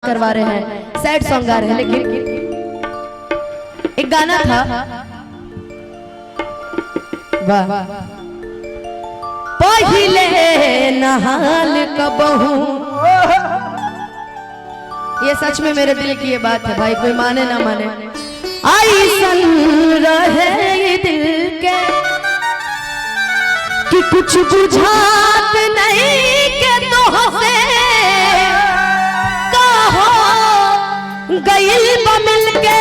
करवा रहे हैं, सैड सॉन्ग गा रहे हैं, लेकिन एक गाना था, वाह पहिले नहाल कबहू। ये सच में मेरे दिल की ये बात है भाई, कोई माने ना माने। ऐसन रहे दिल के कि कुछ बुझात नहीं के तोहसे गइल मिल के।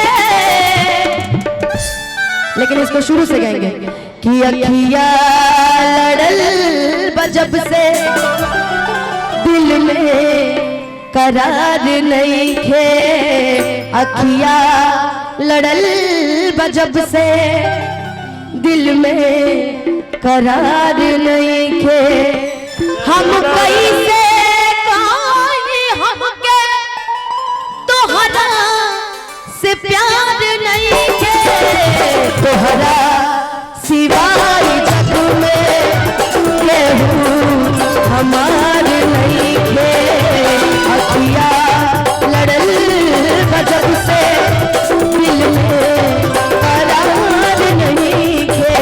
लेकिन इसको शुरू से गाएंगे कि अखिया लड़ल बजब से दिल में करार नहीं खे। अखिया लड़ल बजब से दिल में करार नहीं खे। हम कैसे से प्यार नहीं है तोहरा सिवाय जग में केहू हमार नहीं है। अखिया लड़ल बजब से दिल में करार नहीं है।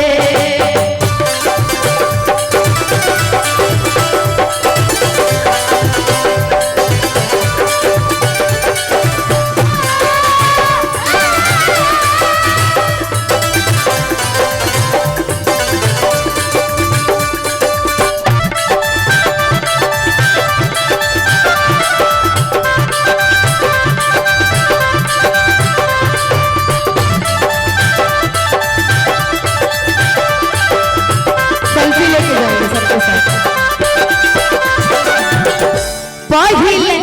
पहिले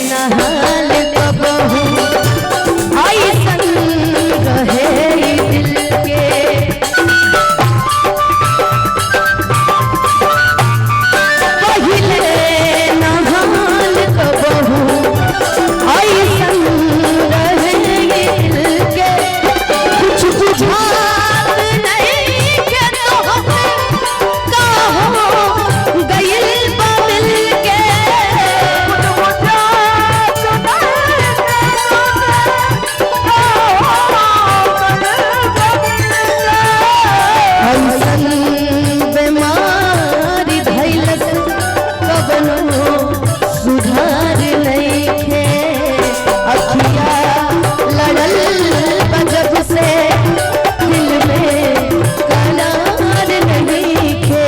नहाल कबहू ऐसन रहे दिल के। पहिले नहाल कबहू ऐसन रहे दिल के। कुछ बुझात नहीं के तोहसे कहो गइल मिल के। बीमारी धैलस कबनो सुधार नहीं खे। अखिया लड़ल बजब से दिल में करार नहीं खे।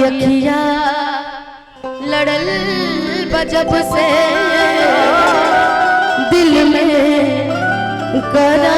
अखिया लड़ल बजब से दिल में करा